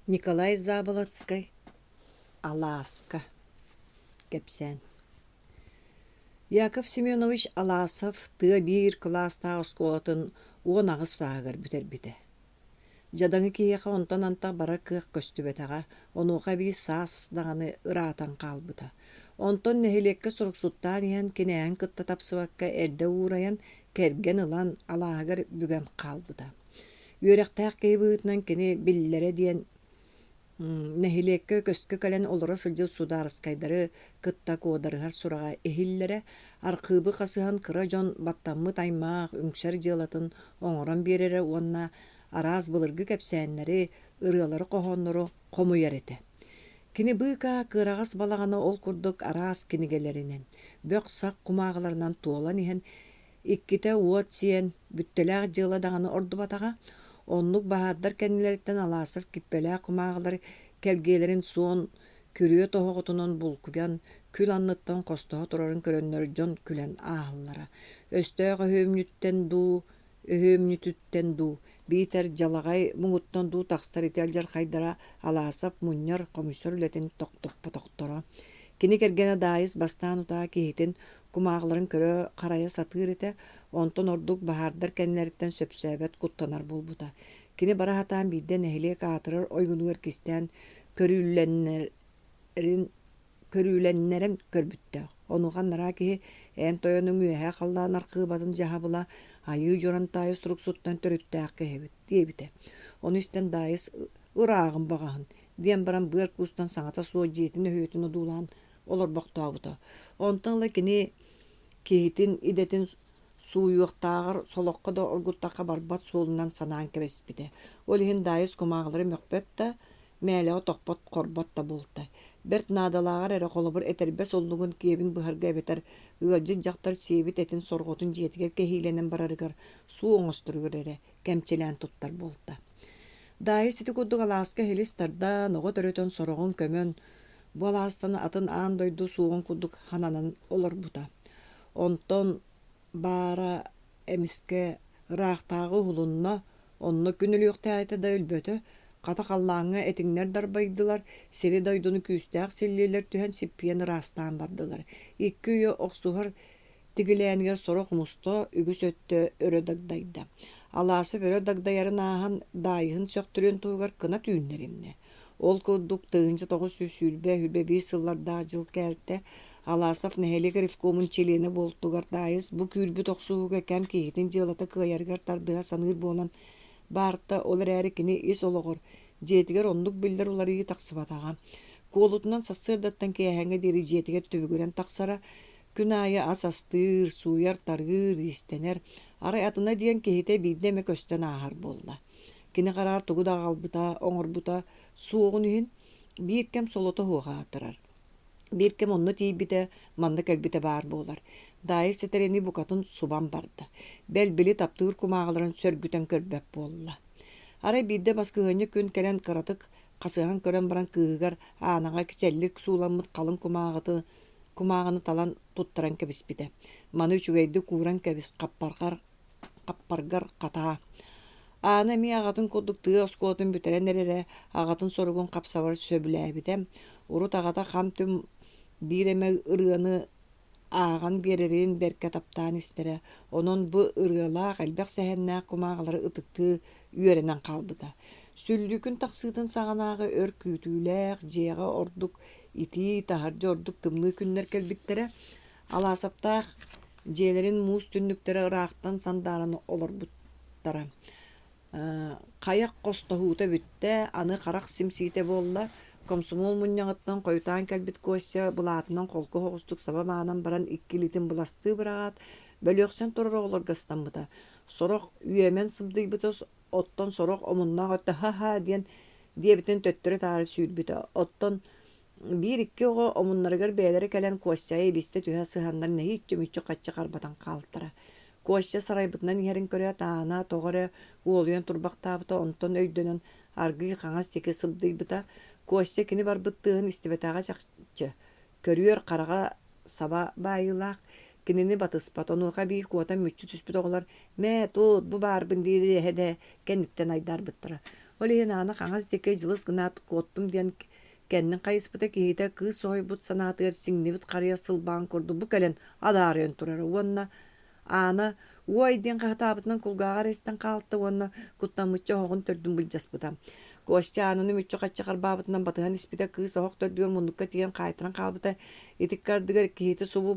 Николай Заболоцкой, Аласка, кепсен. Яков Семенович Аласов тыа бир класста осколатын уон агыс саагар бүтербите. Жадаңы киеха онтон анта бара кыах көстүбетага, онуға бии саас дағаны ыраатан қалбыта. Онтон нехилекке суруксуттаан иһэн кинээн кытта тапсыбакка эрдэ уурайан керген ылан алаагар бүген қалбыта. Үөрэхтээх киһибыытынан кини биллере диэн нэһилекке көскө кэлэн олоро сылдьыл судаарыскайдары кытта куодарыһар сурага эһиллэре аркыыбы хасыһан кыра дьон баттаммыт аймаах үҥсэр дьыалатын оҥорон биэрэри уонна араас былыргы кэпсээннэри ырыалары коһоннору хомуйар этэ. Кини быыка кыырагас балаҕаны ол курдук араас кинигелеринен бөөх сак кумааҕаларынан туолан иһэн икките уот сиэн бүттэлээх дьыала даҕаны ордубатаҕа оннук баһааддар кэннилэриттэн Алаасов киппэлээх кумааҕалар келгиэлэрин суон күрүө тоһоҕотунан булкуган күл анныттан хостоһо турарын көрөннөр дьон күлэн ааһыллара. Өстөөх өһөөмнүтүттэн дуу биитэр дьалаҕай муҥуттан дуу тахстар итэлдьэр хайдара Алаасов мунньар комиссар үлэтин тохтоппотохторо. Кини кэргэнэ даайыс бастаан утаа киһитин кумааҕаларын көрө харайа сатыыр этэ, онтон ордук баһаардар кэннилэриттэн сөпсөөбөт куттанар булбута. Кини бара хатаан биирдэн нэһилиэк аатырар ойгунугар кистээн көрүүлэннэрэн көрбүттээх. Онухан нараа киһи эн тойонуң үөһэ халлаан аркыыбатын жаһабыла айыы дьуран таайыс туруксуттан төрүттээх киһибит диэбитэ. Ону истэн даайыс ырааҕын баҕаһын диэн баран быар куустан саҥата суо дьиэтин өһүөтүн удуулаан олорбохтообута. Онтон ла кини киһитин идэтин сууйуохтааҕар солоққа да оргуттакка барбат суолунан санаан кэбэспитэ. Ол иһин даайыс кумааҕалары мөхпөт да мээлэҕэ тохпот хорбот да буолта. Берт наадалааҕар эрэ холобур этэрбэс оллугун киэбин быһарга эбэтэр ыалдьыт дьахтар сиэбит этин сорҕотун дьиэтигэр кэһиилэнэн барарыгар суу оҥостуругар эрэ кэмчилээн туттар буолта. Даайыс ити курдук Алааска хилис тарда ноҕо төрөтөн сороҕун көмөн бу Алаастан атын аан дойду сууҕун курдук хананан олорбута. Онтон баара эмиске ыраахтааҕы ухулунна онно күнүлүөхтээте да өлбөтө хата халлааҥҥа этиҥнэр дарбайдылар, сири дойдуну күүстээх силлиэлэр түһэн сиппиэн ыраастаан бардылар. Икки үйө охсуһар тигилээнигэр сорох мусто үгүс өттө өрө дагдайда. Алаасып өрө дагдайарын ааһан даайыһын сөктүрүөн туугар кына түүннэримне. Ол курдук тыынча тоҕус хүрбэ биис сыллардаах дьыл кээлтэ Алаасов нэһилик рифкомун чилиэни буолтугар даайыс бу күүрбүт охсууга кэм киһитин дьыалата кыайарыгар тардыһа саныыр буолан баарта ол эрээри кини ис олоҕор дьиэтигэр оннук биллэр уларыйы тахсыбатаҕа. Куолутунан сассыырдаттан киэһэҥҥэ диэри дьиэтигэр түбүгүрэн тахсара күн аайы ас астыыр, сууяр тарыыр, истэнэр, арай атына диэн киһитэ биирдэ эмэ көстөн ааһар буолла. Кини хараар тугу даҕалбыта, оҥорбута суоҕун үһүн биир кэм солото хуоҕаатырар. Биир кэм онно тиийбитэ, манна кэлбитэ баар буолар. Даайыс этэрини букатын субан барда. Бэл-били таптыыр кумааҕаларын сөргүтэн көрбөп буолла. Арай биирдэ баскыһыññы күн кэлэн кыратык хасыһан көрөн баран кыыһыгар аанаҕа кичэллик сууламмыт халыҥ кумааҕаны талан туттаран кэбиспитэ. Маны үчүгэйдик кууран кэбис хаппаргар хатаа. Аана эми аҕатын курдук тыа оскуотун бүтэрэн эрэрэ аҕатын соругун хапсабар сөбүлээбитэ. Урут аҕата хам түм биир эмэ ырыаны ааҕан биэрэрин бэркэ таптаан истэрэ. Онон бу ырыалаах элбэх сэһэннээх кумааҕалары ытыктыы үөрэнэн хаалбыта. Сүллүкүн тахсыытын саҕанааҕы өр күүтүүлээх дьиэҕэ ордук итии таһардьа ордук тымныы күннэр кэлбиттэрэ Алаасаптаах дьиэлэрин муус түннүктэрэ ыраахтан сандааран олорбуттара. Хайах хостоһуута бүттэ аны харах симсиите буолла комсомол мунньаҕыттан хойутаан кэлбит куоссэ былаатынан холку хоҕустук саба маанан баран иккилитин быластыы быраҕаат бөлүөхсэн турара олоргастаммыта. Сорох үөмэн сыбдыйбыта оттон сорох омуннаах өттө ха-ха диэбитин төттөрө таары сүүрбүтэ. Оттон биир икки оҕо омуннарыгар бээлэри кэлэн куоссайа илисте түһэ сыһаннар нэһииччэ мүччө хаччы харбатан хаалтара. Куоссча сарайбытынан иһэрин көрө таана тоҕоро уолуйан турбахтаабыта онтон өйдөнөн аргыы хаҥас тики сыбдыйбыта. Куоссча кини барбыттыыһын истибэтээҕэ чахчы көрүөр хараҕа саба баайылаах кинини батыспат онуоха bii куотан мүччү түспүт оҕолор мээ туут бу баарбын диэһэ кэнниттэн айдаарбыттара. Олиһин аана хаңас дике жылыс гынаат коттум диэн кэннин кайыспыта киһитэ кыыс соһойбут санаатыгар сиңнибит харыйа сылбаан курдубу кэлэн адаарыан турара уонна аана уой диэн хаһатаабытынан кулгааҕар эстэн хаалта уонна куттаммычча оһоҕун төрдүн былдьаспыта куоща аананы мүччө хачча харбаабытынан батыһан испитэ кыыс оһох төрдүгэр муннукка тиийэн хаайтаран хаалбыта итик кардыгар киһити субу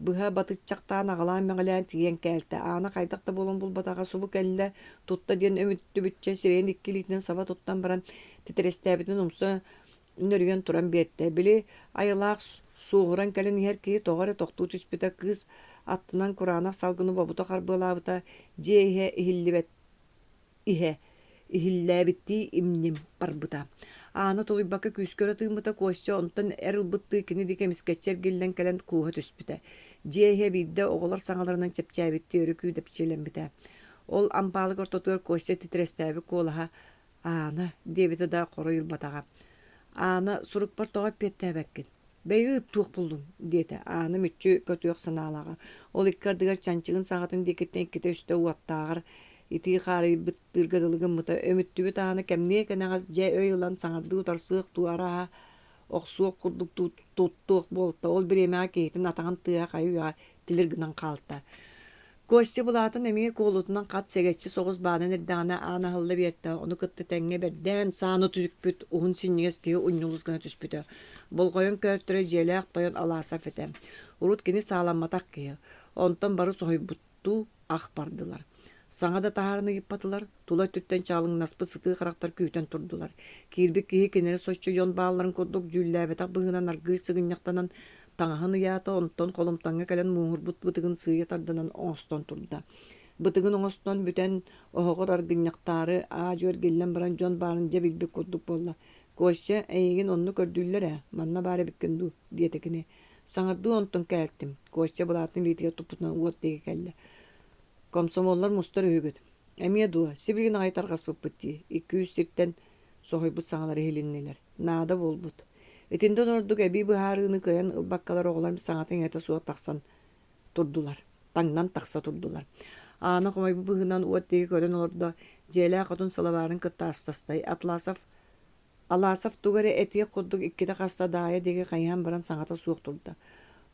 быһа батыччахтаан аҕалаан мэҥэлээн тиийэн кээлтэ аана хайдахта буолун булбатаҕа субу кэллэ тутта диэн өмүттүбүтчэ сирэйин иккилиитинэн саба туттан баран титирэстээбитин умса нөрүгөн туран биэртэ били айылаах суuгуран кэлэн иһэр киһи тоҕо тохтуу түспүтэ кыыс аттынан кураанах салгыны бобута харбыалаабыта дьиэ иһэ иһиллээбиттии имним барбыта аана тулуйбакка күүскөрө тыыммыта куоща онтон эр ылбыттыы кини ди кемискэччэр гиллэн кэлэн кууһа түспүтэ дьиэ иһэ биирдэ оҕолор саҥаларынан чэпчээбитти өрү күүдэпчиэлэмбитэ ол ампаалык ортотугар куоща титирэстээби куолаһа аана диэбитэ да хоруйулбатаҕа аана сурукпар тоҕо пиэттээбэккин бэйи ыттуох буллуҥ диэтэ аана мүччү көтүөх санаалаҕа ол иккардыгар чанчыгын саҕатын диэкиттэн икките үстэ уаттааҕар итии хаарыйбыт тыргадылыгыммыта өмүттүбүт аана кэмние кэнэҕас дьэ өй ылан саҥардыы тарсыах туарааһа охсуох курдук туттуох буолта ол бириэмэҕэ киһитин атаҕын тыа хайыыа тилэр гынан хаалта куощи булаатын эмиэ куолутунан хат сегеччи соҕус баанан эрдэҕинэ аана хылла биэртэ ону кытта тэҥҥэ бэрдээн сааны түзүкпүт уһун синньигэс киһи унньулус гына түспүтэ болҕойон көөртөрө дьиэлээх тойон алаасаф этэ урут кини сааламматах киһи онтон бары соһойбуттуу ах бардылар саҥа да таһаарына ыйыппатылар тула түттэн чаалыҥнаспы сытыы харахтар күүтэн турдулар киирбик киһи кинини соччо дьон баалларын курдук дьүүллээбэтэх быһынан аргыы сыгынньахтанан таҥаһын ыяата онтон холумтаҥҥа кэлэн муухурбут бытыгын сыыйа тарданан оҥостон турда бытыгын оҥостон бүтэн оһоҕор аргынньахтаары аадьуор гиллэн баран дьон баарын дьэ билбик курдук буолла куоща эйигин онну көрдүүллэр манна баара биккин дуу диэтикини саҥардыы онтон кээлтим куоща булаатын лиитиге туппутунан уот диги кэллэ комсомоллар мустар үһүгүт эмиэ дуо сибилигин аҕай тарҕаспыппыт дии 200 сиртэн соһойбут саҥалары иһилиннилэр наада буолбут итинтэн ордук эбии быһаарыыны кыайан ылбаккалар оҕолор саҥатын эте суо тахсан турдулар таҥнан тахса турдулар аана хомойбу быһынан уот диги көрөн олордо дьиэлээх отун сылабаарын кытта астастай алаасаф тугары этиэ курдук икките хаста даайа диги хайыһан баран саҥата суох турда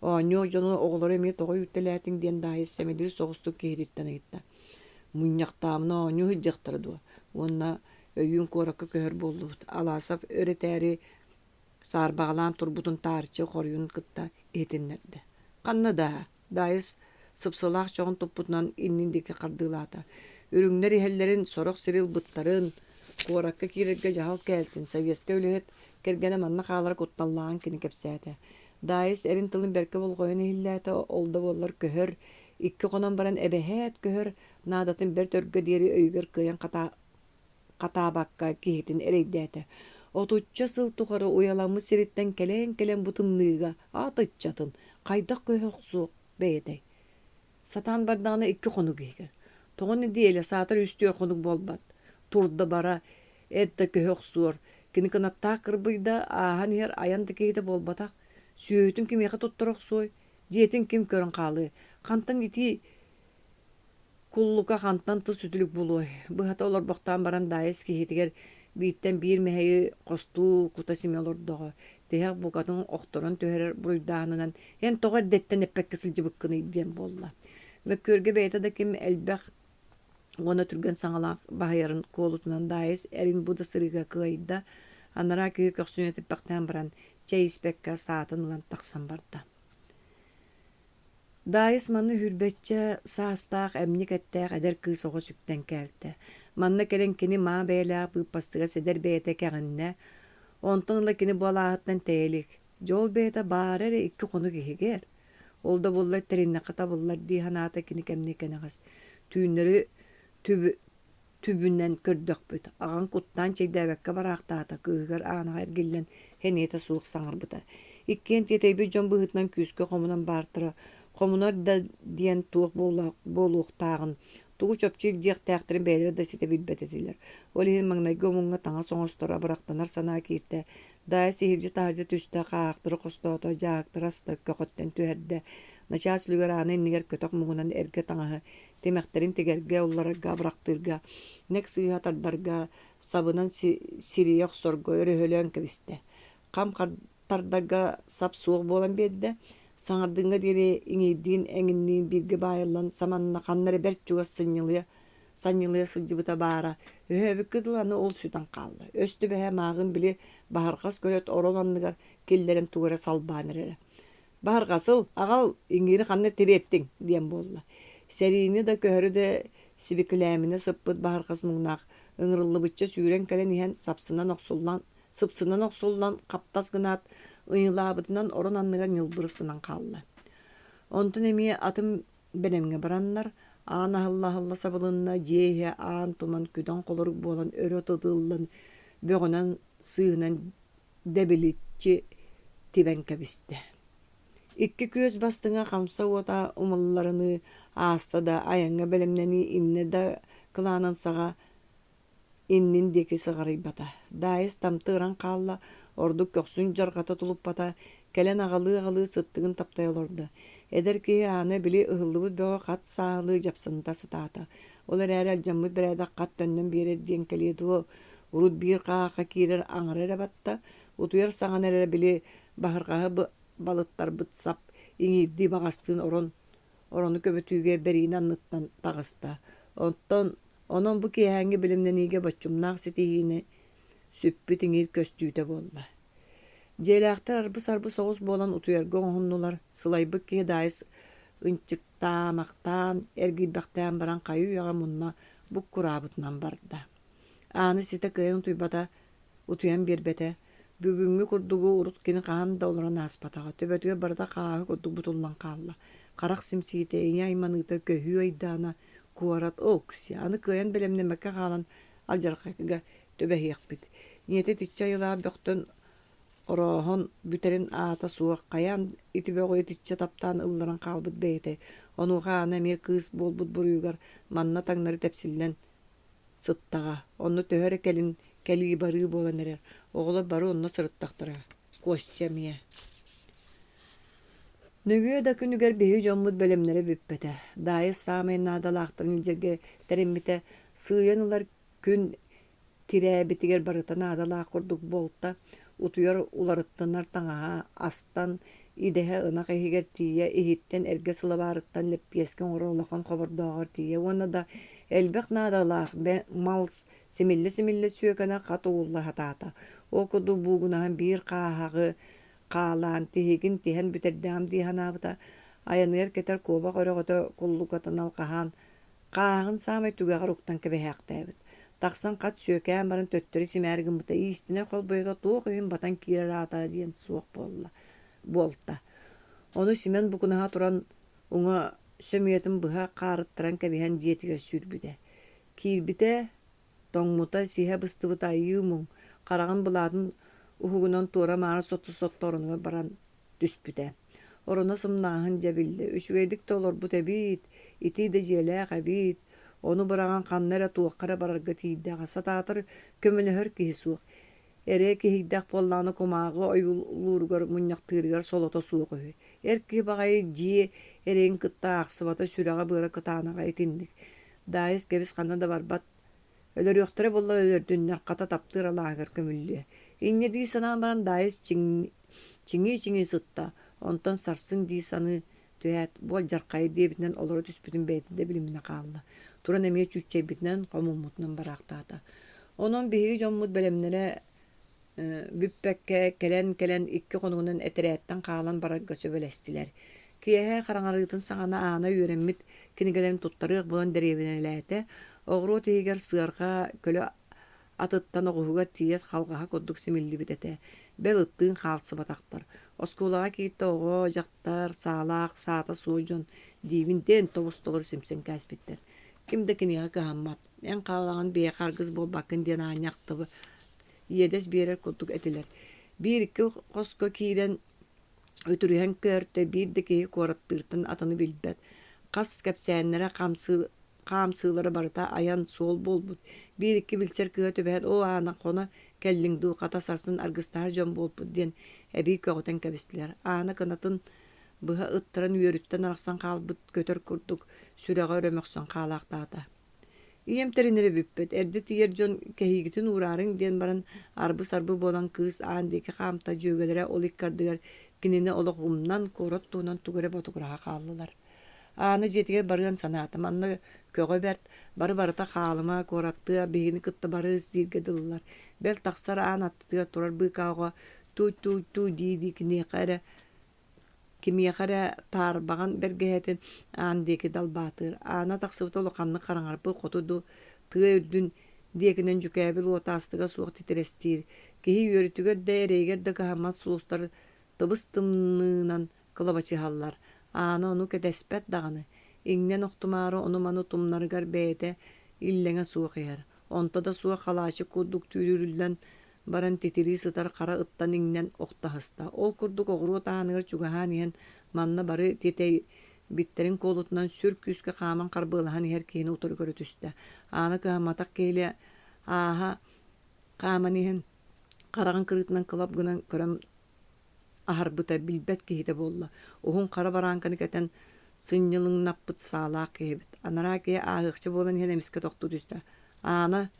оонньуу дьону оҕолор эмиэ тоҕо үүттэлээтиҥ диэн даайыс сэмэлиир соҕустук киһириттэн ыйытта мунньахтаамына оонньуу хыдьдьахтара дуо уонна өйүүн куоракка көһөр буоллубут алаасаф өретээри саарбаҕалаан турбутун таарчы хоруйун кытта иһитиннэрдэ ханна даайыс сыпсылаах чоҕун туппутунан иннин дики хардыылаата үрүҥнэр иһэллэрин сорох сирилбыттарын куоракка киирэргэ дьаһал кээлтин советска үлэһит кэргэнэ манна хаалара кутталлаан кини кэпсээтэ даайыс эрин тылын бэркэ болҕойон иһиллээтэ олда буоллар көһөр икки хонон баран эбэһээт көһөр наадатын бэр төргө диэри өйүгэр кыайан хатаабакка киһитин эрейдээтэ отучча сыл тухары уяламмы сириттэн кэлэн бутымныыга аатыччатын хайдах көһөх суох бэйэтэй сатаан бардаҕына икки хонук иһигэр тоҕон диэлэ саатар үстүө хонук буолбат турда бара эдда көһөх суор кини кынаттаах кырбыйда ааһан иһэр аян дикиһитэ буолбатах сүүтүн кимиэхэ тутторох суой дьиэтин ким көрөн хаалыы хантан ити куллука хантан тыс үтүлүк булуой быһата олорбохтаан баран даайыс киһитигэр бииттэн биир мэһэйи хостуу кута симелордоҕо тэһэ букатын охторон төһөрөр буруйдаанынан эн тоҕо эрдэттэн эппэкке сылдьыбыккыный диэн буолла мөккүөргэ бэйэтэ да ким элбэх уона түргэн саҥалаах баһайарын куолутунан даайыс эрин буда сырыыга кыайда аннараа киһи көхсүнэтиппэхтээн баран чэйиспэккэ саатын ылан тахсан барда даайыс манна хүрбэччэ саастаах эмник эттээх эдэр кыыс оҕо сүктэн кээлтэ манна кэлэн кини маа бэйэлээх быыппастыга сэдэр бэйэтэ кэҕиннэ онтон ыла кини буолааһыттан тэйэлик дьол бэйэтэ баар эрэ икки хонук иһигэр ол да буллар тэриннэххэ табыллар дииһанаата кини кэмник кэнэҕас түүннөрү түбүнэн көрдөкпүт аҕан куттаан чэйдээбэккэ бараахтаата кыыгар аанаҕа эргиллэн хэниэтэ суох саҥарбыта иккиэн тиэтэйбит дьон быһытынан күүскө хомунан баартара хомунар да диэн туох буолуохтааҕын тугу чопчиил дьиэхтээхтэрин бэйэлэр да ситэ билбэтэтилэр ол иһин маҥнайга умуҥҥа таҥа соҥостора барахтанар санаа кииртэ даайа сиһирдьи таһырдьа түстэ хаахтары хостоото дьаактар аста көхөттөн түһэрдэ начаас үлүгэр аана иннигэр көтөх муҥунан эргэ таҥаһы Temekterin tegerge ullarga bıraktırga. Nek sığha tardarga sabınan siriye sorgo örühölön kebiste. Kam tardarga sap soğuk bolan bedde. Saŋardığınga deri iňirdiğin eňinliğin birge bayılan samanna kanları berçuga sanyılıya sılcıbıta bara. Öhöbü kıdılanı ol südan kallı. Östü behe mağın bili baharkas kölöt oronanlıgar kellerin tugara salbanırere. Baharkasıl agal iňiri kanne tirettin diyen bolla. Serini da köhörü de sibikilämine sıppıt baharkas muňnak ıňırıllı bıçça süüren kelen ihan sıpsынан oksullan kaptas gınat ıňylabıtынан oronanlygar ňylbırysgınan kallı. Ontun emi atım benemge baranlar ana halla sabılınna jehe an tuman küdan koloruk bolan örö tydyllan bögünen sığınan debilitçi tiben kebiste. İkki köz bastıňa kamsa ota umullarını asta da ayaňa belemneni inne da kılanan saga innin deki sigarı bata. Daýys tamtyran kalla orduk köksün jargata tulup bata kelen agalı sıttığın taptaýolordy. Eder ki ana bili ıhıllıbı böge kat sağlığı japsynda sıtata. Olar äräl jammy birede kat dönnen berer diýen keledi o. Urut bir qaqa kirer aňrara batta. Utuyar saňanere bili bahargaha balıtlar bıtsap iňirdi bagastyn oronu köbütüge berin annyttan tagısta. Onton onon bu kiýäňi bilimden ige boçumnak sitihini süppüt iňir köstüýde bolla. Jeýlaktar arby soğus bolan utuyar goňhunnular sylaýbyk ki daýys ınçyktamaktan ergibaktan baran kaýy ýaga munna bu kurabytyndan barda. Any site kıýyn tuýbata utuyan berbete bugünkü kurdugu urut kini kahan da olaran aspataga töbötüge barda kağı kurduk butullan kalla. Karak simsiyete ýaýmanyda köhü aydana kuarat oksy. Any kıýan belemnemekke kalan aljarkaga töbehiyekbit. Niyete titçayla böktön orohon büterin ata suwak kayan itibe titçe taptan ıllaran kalbyt beýte. Onu gana me kız bolbut buruygar manna taňnary tepsillen sıttaga. Onu töhöre keli bary bolan erer. Oğla bary onna sırıttaktıra. Kostemiye. Nögüye da günüger behi jommut belemlere büppete. Daýy samayn nadalaqtırın jerge teremmite sığyanılar gün tirebitiger barıta nadalaq kurduk bolta. Utuyar ularıttanlar taňa astan idehe ınak ehiger tiye ehitten erge sılabarıttan leppiesken orolakan kobordoğar tiye. Ona da elbek nadalaq mals simille süýekene katuğulla hatata. Okudu bugunahan bir qahağı qalan tihigin tihen büterdam dihanabıta ayanır keter koba qorogota kullukatan alqahan qağın samay tügagar uktan kebehaqtabıt. Taqsan qat süýeken baran töttüri simergin buta istine qol boyda toğuyun batan kirer ata diyen soğuk bolta. Onu simen bugunaha turan ona sömüyetin bıha qarıttıran kebehen jetiger sürbüde. Kirbite toňmuta sihe bıstıbıt ayyumun qaragan buladın uhugunan tora mara sottorunuga baran düspüde. Orona sımnağın jabildi. Üçügeydik de olur bu tebit. Iti de jelek bit. Onu bıragan kannara tuğakkara bararga tiydaga satatır kömülühör kihi suğuk. Ere kihigdak bollany komağı oýulurgar munyaktyrgar solota suğuk. Erki bagay ji ereň kıtta aksıbata süraga bıra kıtanaga etindik. Daýys gebis kandan da barbat. Öler ýoktura bolla ölerdünler kata taptyra lager kömüllü. Inne di sanan baran daýys çiňi sıtta. Ondan sarsın di sanı töýät bol jarqaý diýbinden olary түспүтүн beýtinde bilimine kaldy. Turan emie çüççe bitnen komumutnan baraktata. Onun bihi jommut belemlere büppekke kelen ikki konugundan eterätten kalan baragga söbelestiler. Kiyehe karangarıtın saňana ana ýöremmit kinigelerin tuttarık bolan derebeneläte. Ogru tiger sığarga kölö atıttan oğuga tiyet halgaha kodduk similli bitete. Bel ıttığın halsı bataktar. Oskulağa kiitte oğu jaktar, salak, saata suujon, divinden tobustolur simsen käsbitler. Kimdekin yağı kahammat. En kalalan beye kargız bol bakın diyen aňaktıbı. Yedes birer kodduk etiler. Bir iki kosko kiiren ötürühen körte bir dekeyi korattırtın atını bilbet. Kas kepsänlere kamsıları barıta ayan sol bolbut. Bir iki bilser kıha töbähet o ana kona kellingdu kata sarsın argıstar jon bolbut diyen ebi kögoten kebisler. Ana kınatın Быһа ыттыран үөрүттен арахсан хаалбыт көтөр курдук сүрэҕэ өрөмөхсөн хаалаахтаата. Ием теринере бүппет, эрди тиер дьон кэһиигитин уураарың диэн баран арбы-сарбы болан кыыс аан диэки хаамта дьүөгэлэрэ ол иккардыгар кинини олохумнан куорат туунан тугары ботугураха хааллылар. Ааны дьиэтигэр барыан санаатым, анна көҕө бэрт бары-барыта хаалыма куораттыа биһини кытта барыыс дииргэ дылылар. Бэл тахсар аан аттытыга турар быыкааҕа туу дии кимиэхэрэ таарбаҕан бэргэһэтин аан диэки далбаатыыр. Аана тахсыбыта улаханнык хараҥарбы хоту тыа үрдүн диэкинэн жүкээбил уотаастыга суох титирэстиир. Киһи үөрүтүгэр да эрэйгэр да кыһаммат сулустар тыбыс тымныынан кылабачыһаллар. Аана ону кэтэспэт даҕаны. Иҥнэн охтумаары ону ману тумнарыгар бэйэтэ иллэҥэ суох иһэр. Онто да суох халаачы курдук түүрүрүллэн баран титирии сытар хара ыттан иҥнэн охтаһыста. Ол курдук оҕуруу тааныгар чугаһаан иһэн манна бары тиэтэй биттэрин куолутунан сүр күүскэ хааман харбыылаһан иһэр киһини утары көрүтүстэ. Аана кыһамматах киһилэ ааһа хааман иһэн хараҕын кырыытынан кылап гынан көрөн аһарбыта билбэт киһитэ буолла. Уһун хара бараанканы кэтэн сынньылыҥнаппыт саалаах киһибит. Анараа киһи ааһыахчы буолан иһэн эмискэ тохтуу түстэ. Аана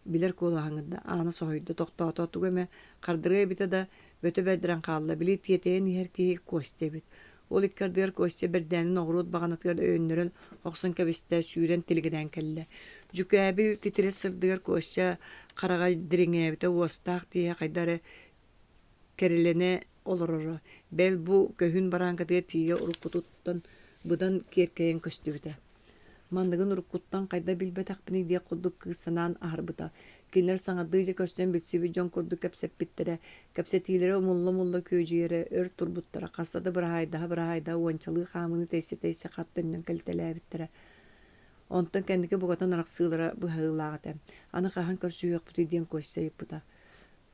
билэр куолаһаҥҥырда, аана соһуйда тохтоото тугаме хардырыа эбитэ да бөтө бэддэрэн хаалла. Били тиэтэйэн иһэр киһи куостя эбит. Ол иккардыгар куостя бэрдээнин оҕуруут баҕанатыгар өйөннөрөн охсон кэбистэ сүүрэн тилигинэн кэллэ. Жүкээбил титирэ сырдыгар куостя хараҕа дириҥээбитэ уостаах тиэһэ хайдары кэриленэ олороро. Бэл бу көһүн бараанкатыгар тиигэ уруккутуттан быдан киэркэйэн көстүбүтэ. Мандыгын уруккуттан кайда билбет акпыны диэ курдук кыыссанаан аһарбыта. Кинилэр саҥардыыдьа көрсөн билсиби дьон курдук кэпсэппиттэрэ, кэпсэтиилэрэ умулла күөдьүөрэ өр турбуттара, хастады быраһайдаha уончалыы хаамыны тэйсе хат төннөн кэлтэлээбиттэрэ. Онтон кэнники бугатан арахсыылара быһаылааҕата. Аны хаһан көрсүүөхпүтү диэн куоссайыппыта.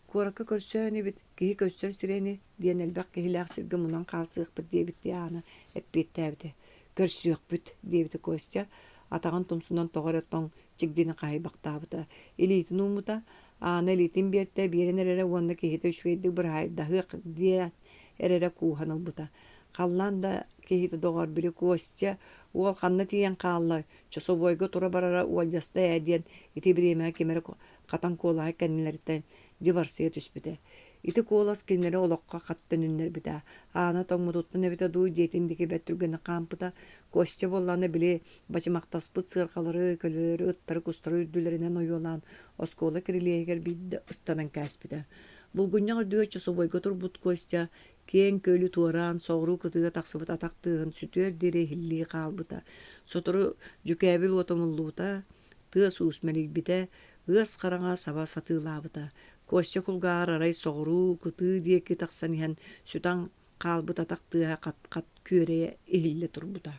Куоракка көрсөөн эбит, киһи көстөр сирэни диэн элбэх киһилээх сиргэ мунан хаалсыахпыт диэбитти аана эппиэттээбитэ. Көрсүөхпүт диэбитэ куостя атаҕын тумсунан тоҕор оттоҥ чигдини хаһыыбахтаабыта. Илиитин уумута аана илиитин биэртэ биэрин эрэрэ уонна киһитэ үчүгэйдик быраһайдаһыах диэн эрэрэ кууһанылбыта. Халлаан да киһитэ доҕор били куостя уол ханна тиийэн хаалла чособойго тура барара уолдьаста диэн ити бириэмэгэ кимэрэ хатан куолаһа кэннилэриттэн дьыбарсыйа түспүтэ. Ити куолас кинилэри олоххо хат төнүннэрбитэ. Аана тоҥмутуттан эбитэ дуу дьиэтиндики бэттүргэнэ хаампыта куостя боллаана били бачымахтаспыт сыархалары, көлөлөрү, ыттары, кустары үрдүлэринэн ойуолаан оскуола кирилиэһигэр биирдэ ыстанан кээспитэ. Булгунньаҕ үрдүгэр чособойго турбут куостя киэн көөлү туораан соҕуруу кытыга тахсыбыт атактыыһын сүтүөр диэри хиллии хаалбыта. Сотору жүкээбил уотомуллуута тыа суусмэрийбитэ ыас хараҥа саба сатыылаабыта. Куостя кулгаар арай соҕуруу кытыы диэки тахсан иһэн сүтаҥ хаалбыт атактыыһа хат күөрэйэ иһиллэ турбута.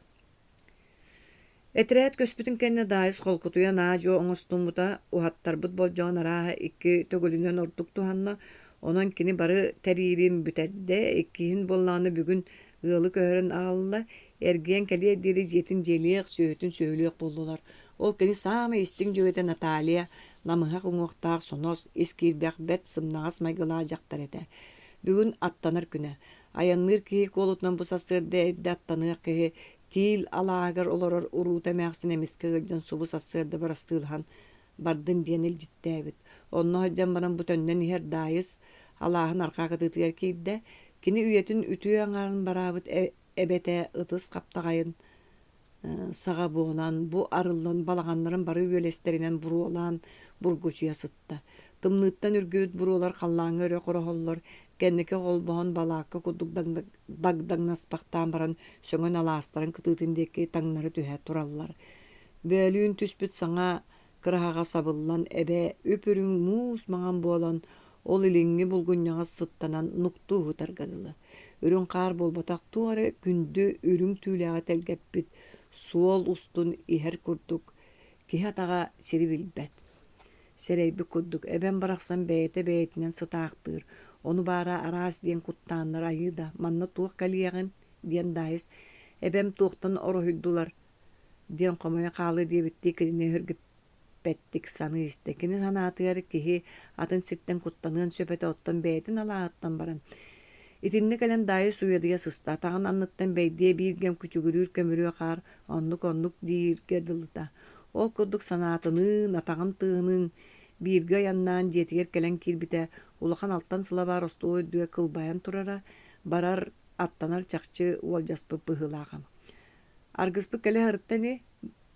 Этерээт көспүтүн кэннэ даайыс холкутуя наа дьуо оҥостуммута уһаттарбыт болдьоҕун арааһа икки төгөлүнөн ордук туһанна, онон кини бары тэриибин бүтэрдэ иккиһин боллааны бүгүн ыалы көһөрөн аалла эргиэн кэлиэ диэри дьиэтин дьиэлиэх сүөһүтүн сөһүлүөх боллулар. Ол кини саама истиҥ дьүөтэ Наталья намыһа уҥуохтаах сонос искиирбэх бэт сымнаҕас майгылаа дьахтар этэ. Бүгүн аттанар күнэ. Аянныыр киһи куолутунан бусассыарда эрдэ аттаныах киһи тиил алаагар олорор уруута эмээхсин эмискэ ыалдьан субу сассыарда барастыылахан бардын диэн илдьиттээбит. Онно хаджан баран бу төннөн иһэр даайыс алааһын архаага тытыгар киирдэ кини үйэтин үтүө аҥаарын бараабыт эбэтэ ытыс каптаҕайын саҕа буолан бу арыллан балаҕаннарын бары үөлэстеринэн буруолаан бургучуйа сытта. Тымныыттан үргүүт буруолар халлааҥҥа өрө короһоллор кэнники холбоһон балаакка курдук дагдаҥнаспахтаан баран сөҥөн алаастарын кытыытын диэки таҥнары түһэ тураллар. Бөөлүүн түспүт саҥа кыраһаҕа сабыллан эбэ үпүрүҥ муус маҥан буолан ол илиҥҥи булгунньаҕа сыттанан нуктууһу таргадылы. Үрүҥ хаар буолбатах туора күндү үрүҥ түүлээҕэ телгэппит суол устун иһэр курдук киһи атаҕа сири билбэт. Сэрэйбик курдук эбэн барахсан бэйэтинэн сытаахтыыр. Ону баара араас диэн куттааннар айыыда манна туох кэлиэҕин диэн даайыс эбэм туохтан ороһуйдулар диэн хомойо хаалы диэбиттии кирине hörgüppättik sanıiste. Kini sanaatыгар киһи атын ситтэн куттаныын сөпөтө оттон бэйэтин алааттан баран İtinne kelen dayı suyadıya sısta. Tağın anlıttan beydiye bir gem küçügürür kömürüyor kar. Onluk dirge dılıta. Ol kurduk sanatının, atağın tığının birge yandan jetiger kelen kirbite. Ulakan alttan sıla bar ostuğu düğe kılbayan turara. Barar attanar çakçı olcaspı pıhılağam. Argıspı kele hırttani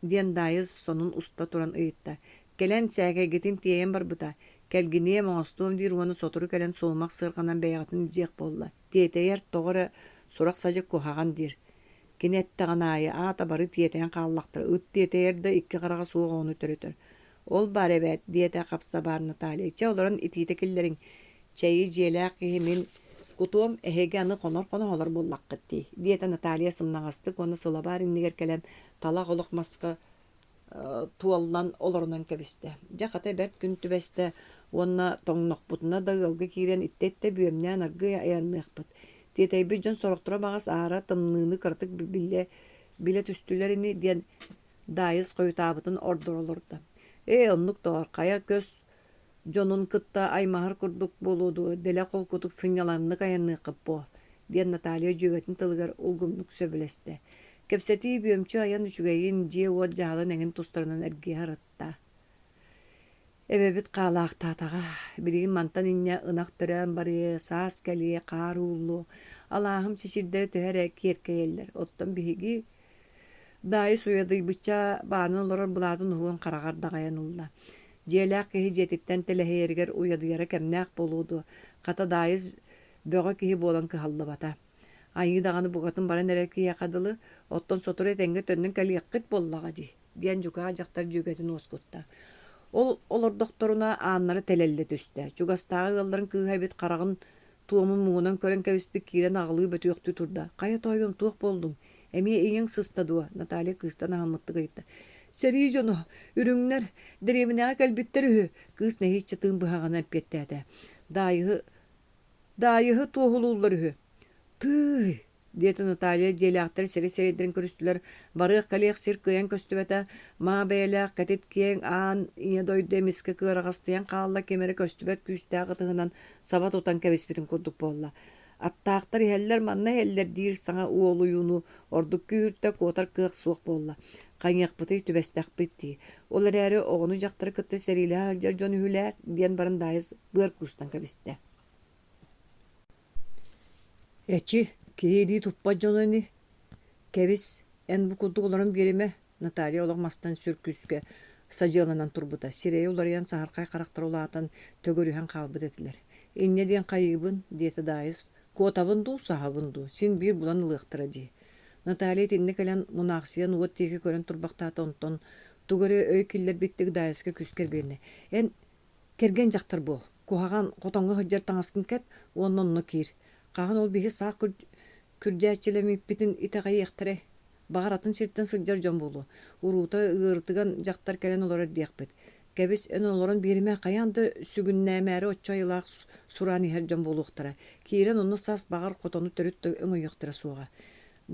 diyen dayı sonun usta turan ıyıtta. Kelen säge getin tiyeyen barbuta. Kelginiye moğosluğum dir onu soturu kelen solmak sırganan beyatın jek bolla. Tiyeteyer toğara surak sacık kuhagan dir. Kinettağın ayı ata barı tiyeteyen kallaqtır. Üt tiyeteyer de ikki qarağa soğuk onu törütür. Ol bar evet diyete kapsa bar Natalia. Çe olaran ititekillerin çayı jelak hemin kutuum ehege anı konor olur bollak gitti. Diyete Natalia sımnağastık onu sıla bar inniger kelen talaq oluk maska tuollan olorundan kebiste. Jakata bert gün tübeste onna toңнохпутuna da ılgı kiren ittette büyemnän argı ayannyakpıt. Tietey bir jön soroktura bağas ara tımnığını kırtık bile tüstülerini diyen dayız koyutabıtın ordur olurdu. Onnuk doğar kaya göz jonun kıtta aymahar kurduk boludu dele kol kutuk sınyalanını kayanını kıppo diyen Natalia jügetin tılgar ulgumluk söbüleste. Kepseti büyümçü ayan üçügeyin ciye o jağlı nengin tustlarından ergi haratta. Ebebit qalaq tatağa, birigin mantan inne ınak tören barıya, sas keliye, qarullu. Allah'ım çeşirde töherek yerkeyeller. Ottan bihigi, dayı suyadı bıça bağının olor buladın uğun qaraqar dağayanılla. Jelak kehi jetitten teleheyerger uyadı yara kemnak boludu. Kata dayız böğü kehi bolan kıhallı bata. Ayı dağını bugatın bana nereki yakadılı, ottan sotur etenge tönnün kali yakıt bollağa di. Diyen juka jaktar jügetin oskutta. Olor doktoruna anları telelle töste. Çugastağı yılların kıhaybet qarağın tuğumun muğunan kören kevispik kiren ağlığı bötü yoktu turda. Kaya toyun tuğ boldun. Emiye iyin sıstadıwa. Natalia kıstan ahmıttı gayıttı. Seri jonu, ürünler, derevine kalbitleri hü. Kıs ne hiç çatığın bıhağına epkettede. Dayıhı tuğululları hü. Tıy, diyeti Natalia jelaktar seri körüstüler barıq kalıyaq sir kıyan köstübete ma beylak katet kiyen an iya doydu emiske kırağastayan kalla kemeri köstübet küstəğı tığınan sabat otan kevispitin kurduk bolla. Attaqtar heller manna heller dir sana uoluyunu orduk kühürtte kotar kığıq soğuk bolla. Kanyak bıtı tübestak bitti. Olar eri oğunu jaktırı kıttı seriyle haljar jonu hüler diyen barın dayız bığır kustan keviste. Eçi, kehidi tuppacanını kevis en bu kuddukların birime Natalia olakmastan sürküske sacılanan turbuda. Sireye olarayan saharkay karakter olatan tögörühen kalbıt etiler. İnne diyen kayıbın diyeti dayız. Kotabındu, sahabındu. Sin bir bulan ılıqtıracı. Natalia tinne kalen munaksiyan uot teki kören turbaqtata onton tugörü öykiller bittik dayızka küsker birine. En kergen jaktar bol. Kuhagan kotonga hıccar tangaskin ket onunla kir. Qahan ol bihi sağ kürjäçilemippitin itaga yaqtire. Bağaratın sirtten sıljar jon bolu. Uruta ığırtıgan jaktar kelen olara diyakbet. Kebis en olaran birime qayandı sügünnämäri otçayılaq surani her jon boluqtara. Kiren onu sas bağar qotonu törüttü öňe yaqtıra suğa.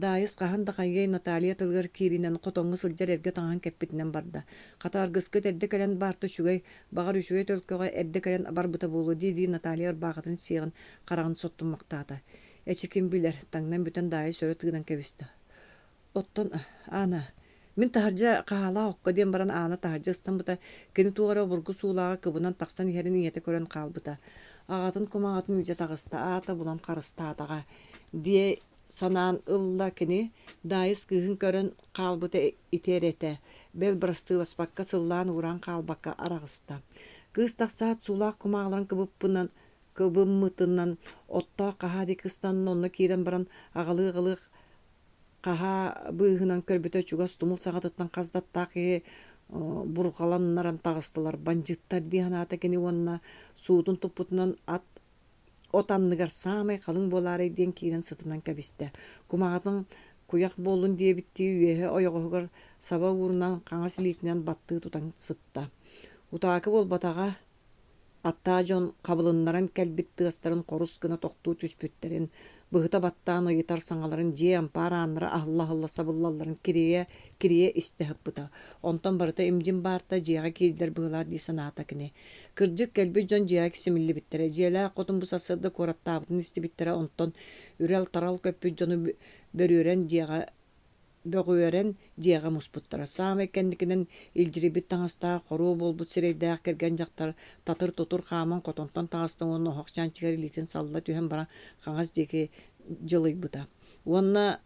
Dayız qahan da qayay Natalia tılgar kirinen qotongu sıljar erge taňan keppitinden barda. Qatar gıskı erde kelen bartı şugay bağarüşüge tölköge erde kelen barbuta bolu di Natalia bağatın siğin qarağın sottunmaqtata. Eçikin biler taňdan büten dayı söre tığınan kebiste. Otton ana min taharja qahala okka diyen baran ana taharja ıstan keni tuğara burgu suulağa kıbınan taqsan yerin iyete kören qalbıta. Ağatın kumağatın ice tağısta ata bulan qarısta atağa diye sanan ılla keni dayız kıhın kören qalbıta iterete. Bel bırastığı basbakka sıllan uğran qalbakka arağısta. Kız taqsaat suulağa kumağaların kıbımmıtından otta qaha dikistan onunla kiren baran ağalı qaha bıhınan körbüte çugas tumul sağatıttan qazdattaqı burqalannaran tağıstılar banjıttar dihanata keni onna suudun tuputundan otanныгар самай қалың болары ден kiren sıtınan kebiste. Kumağatın kuyak bolun diye bittiği üyehe oyoğuğur saba uğrundan qaňa silitinden battığı tutan sıtta. Utaakı bol batağa Аттаа жон кабылыннаран кэлбит тыастарын корус гына тохтуу түспүттерин, быһыта баттааны ытар саҥаларын дьиэ ампаарааннара аһылла сабыллалларын кирие истэһыппыта. Онтон барыта имдин баарта дьиэҕэ киирдэр быһылаат дии санаата кини. Кырдьык кэлбит дьон дьиэҕэ кисимиллибиттерэ, дьиэлээх хотун бу сасырда куораттаабытын истибиттерэ онтон үрэл тарал көппүт дьону бөгүөрэн дьиэҕэ муспуттара. Саама эккенникинэн илдьирибит таҥастаа хоруу буолбут сирэйдээх кэргэн дьахтар татыр тутур хааман хотонтон таҕастаҕын оһохчаанчыгар илиитин салла түһэн баран хаҥас диэки дьылыйбыта. Уонна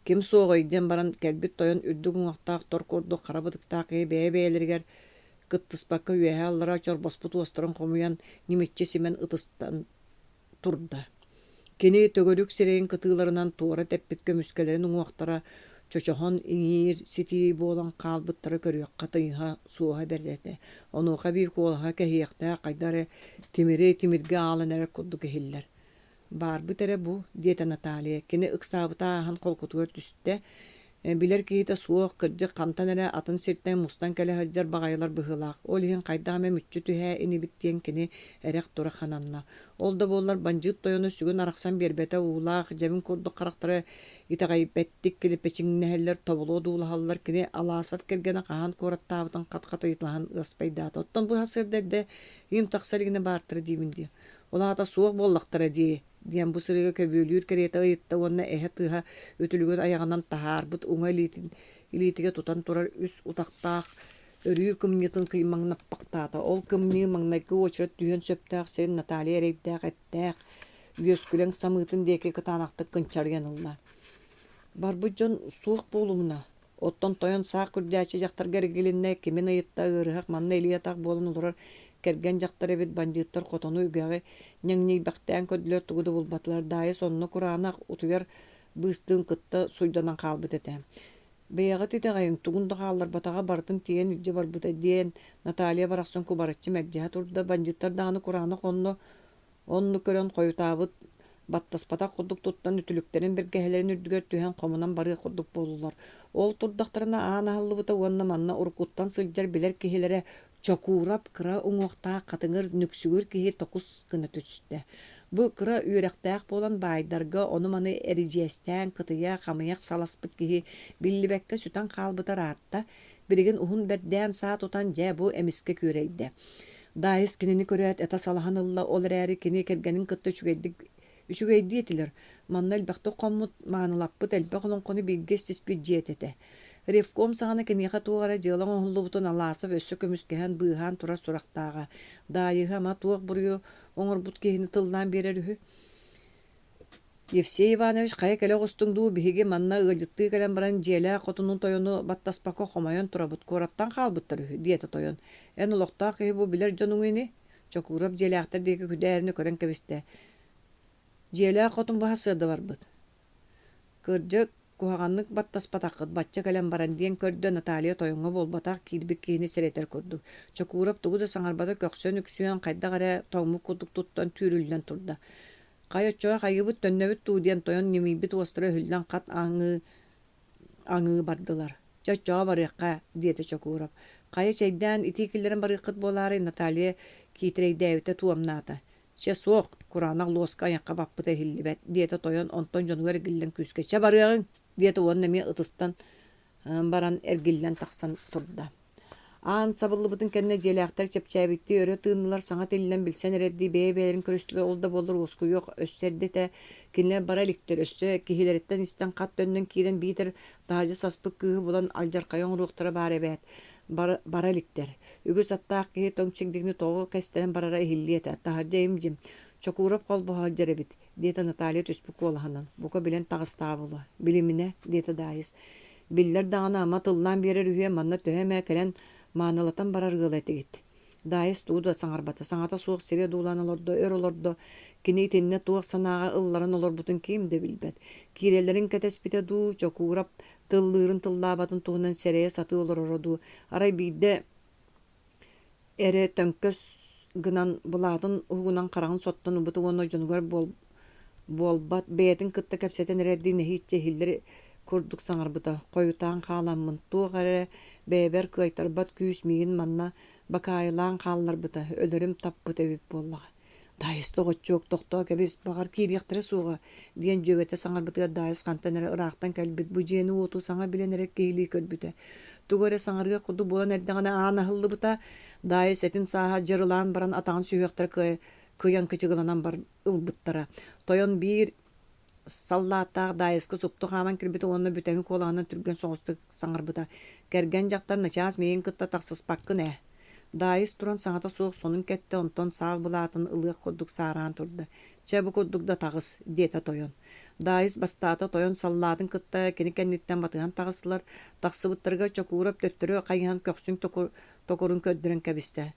ким суоҕойден баран кэлбит тойон үрдүк уҥахтаах тор курдук харабытыктаах бэйэ-бэйэлэригэр кыттыспакка үөһэ аллара чорбоспут уостаран хомуйан нимиччи симен ытыстан турда. Кини төгөрүк сирэйин кытыыларынан туора тэппит көмүскэлэрин уҥуохтара чочоһон иҥиир ситии буолан хаалбыттара көрүөхха тыйыһа суоһа бердэтэ. Онуоха bii куолаһа кэһиэхтээ хайдары тимиргэ аалан эрэ курдук иһиллэр. Баарбыт эрэ бу диэтэ Наталья. Кини ыксаабыта ааһан холкутугар түстэ. Билэр киһитэ суох кырдьык хантан эрэ атын сиртэн мустан кэлэһэлдьэр баҕайылар быһылаах. Ол иһин хайдаамэ мүччү түһээ инибит диэн кини эрех тура хананна. Ол да буоллар бандьыыт тойону сүгүн арахсан биэрбэтэ уулаах дьэбин курдук харахтара итаҕайбэттик килипэчиҥнэһэллэр тобулуо дуулаһаллар кини алаасат кэргэнэ хаһан куораттаабытын хат-хатыйытлаһан ыаспайдаата. Оттон бу сырдэрдэ иим тахсарыгына баартара диибин дии. Олаата суох буоллахтара дии. Диэн бу сырыга көбүөлүүр кэриэтэ ыйытта уонна эһэ тыыһа өтүлүгүн аяҕынан тахаарбыт уҥа илиитиге тутан турар үс утахтаах өрүү кымньытын кыймаҥнаппактаата. Ол кымныы маҥнайгы уочурат түһэн сөптээх сирин Наталья эрэйдээх эттээх үөскүлэҥ самыытын диэки кытаанахтык кынчарыйан ылла. Барбыт дьон суох буолуҥна. Оттон тойон саах күрдээчи дьахтарга эргилиннэ кимин ыйытта ыарыһак манна илиэтаах буолан олорор кэргэн дьахтар эбит бандьыыттар хотону үгэҕи ньаҥньиибэхтээн көдүлөр тугуду булбатылар даайы сонно кураанах утуйар быыстыын кытта суйданан хаалбыт этэ. Бэйэҕи титэҕэйиҥ тугунда хаалларбатаҕа бартын тиийэн илдьэ барбыта диэн Наталья барахсан кубараччы мэгдьэһэ турда бандьыттар даҕаны кураанах онно көрөн хойутаабыт баттаспатах курдук туттан үтүлүктерин биргэһэлэрин үрдүгөр түһэн хомунан барыы курдук буолулар. Ол турдахтарына аана халлыбыта уонна манна урукуттан сылдьар билэр киһилэрэ чокуурап кыра уҥуохтаах хатыҥыр нүксүгүр киһи токус гына түстэ. Бу кыра үөрэхтээх буолан баайдарга ону маны эридьиэстээн кытыйа хамыйах саласпыт киһи биллибэккэ сүтэн хаалбытар аатта биригин уһун бэрдээн саа тутан дьэ бу эмискэ күөрэйдэ. Даайыс кинини көрөөт эта салахан ылла ол эрээри кини кэргэнин кытта үчүгэйди этилэр. Манна элбэхтэ хоммут маанылаппыт элбэх олонхону билгес тиспит дьиэтэтэ. Ревком саҕана киниэхэ туора дьыалаҥ оһуллубутун алаасып өссө көмүскэһэн быыһаан тура сурахтааҕа. Даайыһа ама туох бурую оҥорбут киһини тыллаан биэрэр үһү. Евсей Иванович хая кэлэ оҕустуҥ биһиги манна ыалдьыттыы кэлэн баран дьиэлээх хотунун тойону баттаспакка хомойон турабыт куораттан хаалбыттар үһү диэтэ тойон. Эн олохтоох киһи бу билэр дьонуҥ ини чокуурап дьиэлээхтэр диэки күдээrini көрөн кэбистэ. Дьиэлээх хотун баһа сыада барбыт. Кырдьык куһаҕаннык баттаспатаххыт бачча кэлэн баран диэн көрдө Наталья тойоҥҥо буолбатаах киирбит киһини сирэйтэр курдук. Чокуурап тугу да саҥарбата көксөн үксүөн хайдах эрэ тоҥмук курдук туттан түүрүллэн турда. Хай оччоҕа хайыбыт төннөбүт туу диэн тойон немийбит уостара өһүллэн хат аҥыы бардылар. Чоччоҕа барыахха диэтэ чокуурап. Хайа чэйдээн итии киллэрэн барыаххыт буолаары Наталья киитэрэйдээбитэ туамнаата. Че суох кураанах луоска аяққа баппыта иһиллибэт диэтэ тойон онтон дьонугар эргиллэн күүскэ. Че барыаҕыҥ диэтэ уонна эмиэ ытыстан баран эргиллэн тахсан турда. Аан сабыллыбытын кэннэ дьиэлээхтэр чэпчээбитти өрө тыыннылар саҥа тиллэн билсэн эредди бэйэ-бэйэлэрин көрүстүлэ ол да буоллар уоскуйуох өссөрдэтэ кинилэр бара иликтэр өссө киһилэриттэн истэн хат төннөн киирэн биитэр таһадьа саспык кыыһы булан алдьархайа оҥуруохтара баар эбээт бара иликтэр. Үгүс аттаах киһи тоҥчигдигини тоҕо кэстэрэн барара иһиллиэтэ. Таһадьа имдьим чокуурап холбоһолдьар эбит диэтэ Наталья түспүк куолаһынан. Бука билэн таҕыстаабыла. Билимине диэтэ даайыс. Биллэр даҕаны ама тыллаан биэрэр үһүэ манна төһөмэ кэлэн маанылатан барар ыал этигит. Даайыс тууда саҥарбата. Саҥата суох сире дуулаан олордо, өр олордо. Кини итинне туох санааҕа ылларын олорбутун ким да билбэт. Киирэлэрин кэтэспитэ дуу чокуурап тыллыырын тыллаабатын туһунан сэрэйэ сатыы олороро дуу. Арай биирдэ эре төҥкөс гынан булаатын уһугунан хараҕын соттон убуту уонна дьонугар буолбат бэйэтин кытта кэпсэтэн эрэдди нэһииччэ иһиллэр Kurduk saŋarbyta, koyutaň kalammyn, tuğare beber kıytarbat küs miğin manna bakayılan kallarbyta, ölerim tappıt ebip bollaga. Dayıs toğutçuk toqto kebis bagar kiriyaqtara suğa diyen jögete saŋarbytyga dayıs kantanere ıraqtan kelbit bu jeni otu saŋa bilenerek kehili körbüte. Tugore saŋarga kudu bolan erdeğine ana hıllıbyta dayıs etin saha jırılan baran atağın süyüqtara kıyan kıçıgılanan bar ılbyttara. Toyon bir sallaаттаах дайыскы супту хаман кирбити онно бүтәңи колаанан түрген соғысты саңарбыта. Кәрген жақтан начаас мейін кытта тақсыспаққын Дайыс туран саңата суық сонун кетті онтон саал бұлатын ылық курдук сараан турды. Чәбі курдук да тағыс, дета тойон. Дайыс бастата тойон саллатын кытта кені кәнниттен батыған тағысылар, тақсыбыттырға чокурап төттірі қайыған көксүн токурун көддірін кәбісті.